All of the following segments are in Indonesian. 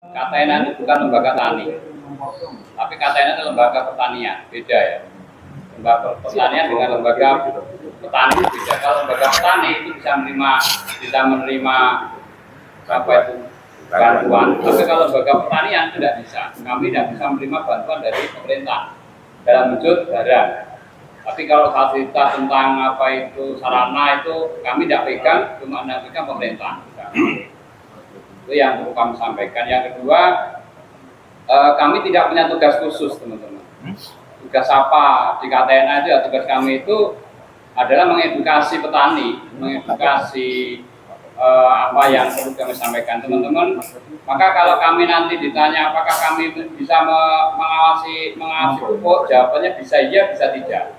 KTN itu bukan lembaga tani, tapi KTN itu lembaga pertanian, beda ya. Lembaga pertanian dengan lembaga petani beda. Kalau lembaga petani itu bisa menerima apa itu bantuan, tapi kalau lembaga pertanian tidak bisa. Kami tidak bisa menerima bantuan dari pemerintah dalam wujud barang. Tapi kalau fasilitas tentang apa itu sarana itu kami tidak pegang, cuma pegang pemerintah. Itu yang perlu kami sampaikan. Yang kedua, kami tidak punya tugas khusus, teman-teman. Tugas apa di KTN aja, tugas kami itu adalah mengedukasi petani, mengedukasi apa yang perlu kami sampaikan, teman-teman. Maka kalau kami nanti ditanya apakah kami bisa mengawasi pupuk, jawabannya bisa iya, bisa tidak.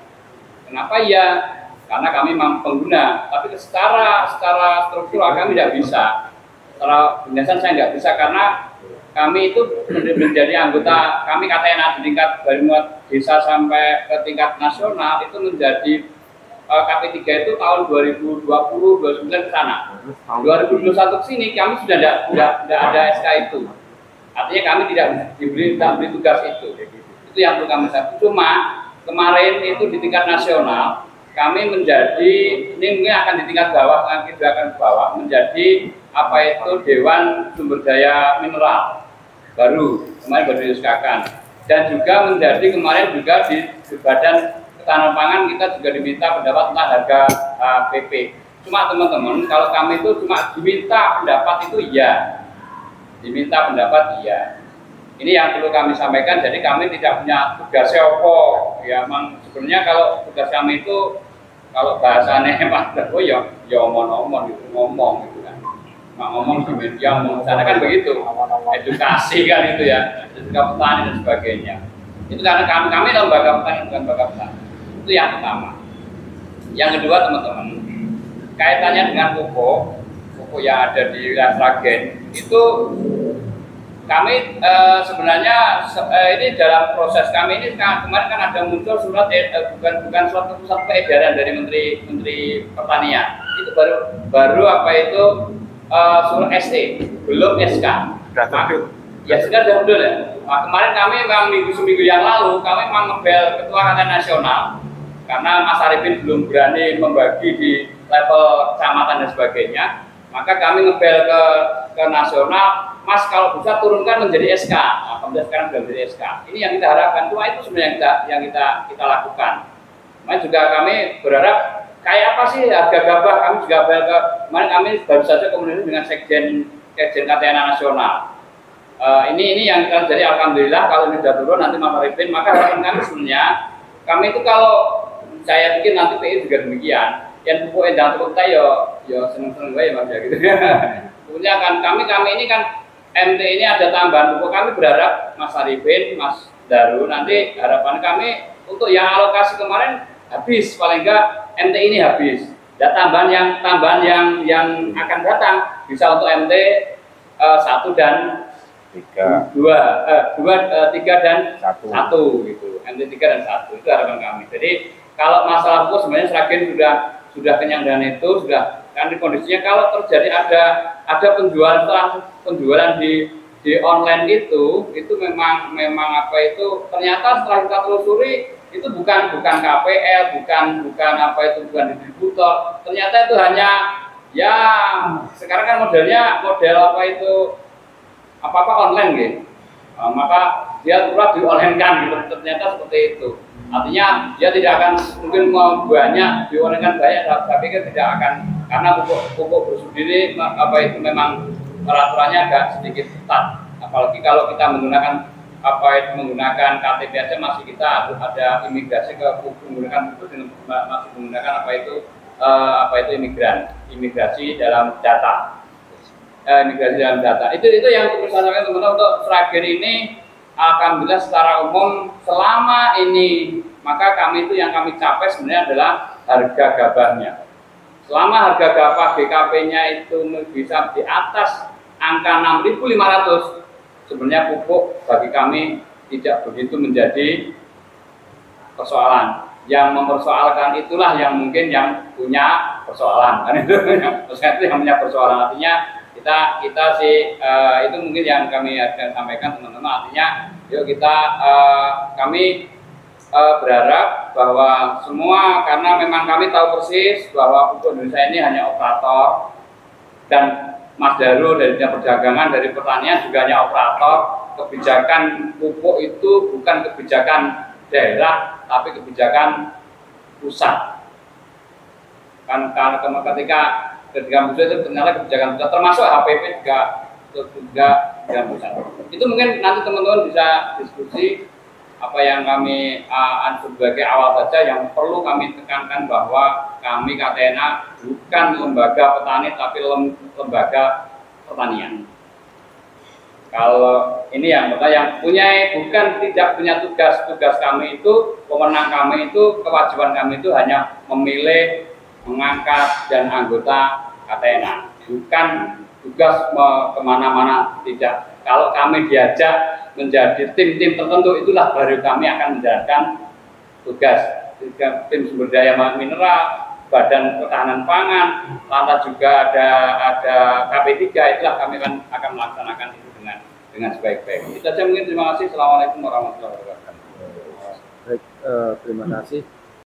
Kenapa iya? Karena kami memang pengguna, tapi secara struktural kami tidak bisa. Secara penjelasan saya nggak bisa karena kami itu menjadi anggota, kami KTN di tingkat dari desa sampai ke tingkat nasional itu menjadi KP3 itu tahun 2020-2029 ke sana. 2021 ke sini kami sudah tidak ada SK itu. Artinya kami tidak diberi tugas itu. Itu yang perlu kami sampaikan. Cuma kemarin itu di tingkat nasional kami menjadi, ini mungkin akan di tingkat bawah, nanti akan ke bawah, menjadi apa itu Dewan Sumber Daya Mineral baru, kemarin baru diusahakan. Dan juga menjadi kemarin juga di Badan Ketahanan Pangan kita juga diminta pendapat tentang harga PP. Cuma teman-teman, kalau kami itu cuma diminta pendapat itu iya, diminta pendapat iya. Ini yang perlu kami sampaikan. Jadi kami tidak punya tugas opo. Ya, memang sebenarnya kalau tugas kami itu kalau bahasanya Pak Dewo ya omong-omong gitu, ngomong gitu kan. Ngomong di media, ngomong sana kan begitu. Edukasi kan itu ya, edukasi petani dan sebagainya. Itu karena kami lembaga petani bukan lembaga petani. Itu yang pertama. Yang kedua teman-teman, kaitannya dengan pupuk yang ada di wilayah Sragen itu kami sebenarnya ini dalam proses kami ini kemarin kan ada muncul surat bukan suatu pusat edaran dari Menteri Pertanian itu baru apa itu surat ST belum SK. Ya sudah betul ya. Nah, kemarin kami memang seminggu yang lalu kami memang ngebel Ketua KTN Nasional karena Mas Arifin belum berani membagi di level kecamatan dan sebagainya. Maka kami ngebel ke nasional, Mas kalau bisa turunkan menjadi SK. Nah, kemudian sekarang sudah menjadi SK. Ini yang kita harapkan. Cuma itu sebenarnya yang kita lakukan. Kemudian juga kami berharap kayak apa sih harga gabah. Kami juga kemarin kami baru saja komunikasi dengan Sekjen KTN Nasional. Ini yang kita jadi alhamdulillah kalau ini sudah turun nanti Mas Arifin. Maka harapan kami sebenarnya kami itu kalau saya pikir nanti PI juga demikian. Yang pupuk edang pupuk kita yo seneng-seneng ya Mas ya gitu. Punya kan kami ini kan MT ini ada tambahan pupuk, kami berharap Mas Arifin, Mas Daru nanti harapan kami untuk yang alokasi kemarin habis, paling enggak MT ini habis. Dan tambahan yang akan datang bisa untuk MT 1 dan 3 dan 1 gitu. MT 3 dan 1 itu harapan kami. Jadi kalau masalah pupuk sebenarnya Sragen sudah kenyang dan itu sudah kan kondisinya kalau terjadi ada penjualan di online itu memang apa itu ternyata setelah kita telusuri itu bukan KPL bukan apa itu bukan distributor, ternyata itu hanya ya sekarang kan model apa itu apa online gitu. Maka dia turut di-online-kan gitu, ternyata seperti itu. Artinya dia tidak akan mungkin banyak di-online-kan banyak, saya pikir tidak akan karena pupuk bersubsidi apa itu memang peraturannya agak sedikit ketat. Apalagi kalau kita menggunakan KTP aja masih kita ada imigrasi ke menggunakan pupuk masih menggunakan apa itu imigrasi dalam data. Imigrasi dalam data itu yang perlu saya sampaikan teman-teman untuk Sragen ini. Alhamdulillah secara umum selama ini maka kami itu yang kami capai sebenarnya adalah harga gabahnya. Selama harga gabah BKP-nya itu bisa di atas angka 6.500, sebenarnya pupuk bagi kami tidak begitu menjadi persoalan. Yang mempersoalkan itulah yang mungkin yang punya persoalan kan itu yang punya persoalan. Artinya kita sih itu mungkin yang kami akan sampaikan teman-teman. Artinya yuk kita kami berharap bahwa semua, karena memang kami tahu persis bahwa Pupuk Indonesia ini hanya operator, dan Mas Daru dari Dinas Perdagangan, dari pertanian juga hanya operator. Kebijakan pupuk itu bukan kebijakan daerah, tapi kebijakan pusat. Kan ketika pusat itu ternyata kebijakan pusat, termasuk HPP juga kebijakan pusat. Itu mungkin nanti teman-teman bisa diskusi. Apa yang kami sebagai awal saja, yang perlu kami tekankan bahwa kami KTNA bukan lembaga petani tapi lembaga pertanian. Kalau ini yang punya, bukan tidak punya tugas kami itu, pemenang kami itu, kewajiban kami itu hanya memilih, mengangkat dan anggota KTNA, bukan tugas kemana-mana, tidak. Kalau kami diajak menjadi tim-tim tertentu, itulah baru kami akan menjalankan tugas. Tim sumber daya mineral, Badan Ketahanan Pangan, lantas juga ada KP3, itulah kami akan melaksanakan itu dengan sebaik-baiknya. Itu saja mungkin, terima kasih. Assalamualaikum warahmatullahi wabarakatuh. Baik, terima kasih.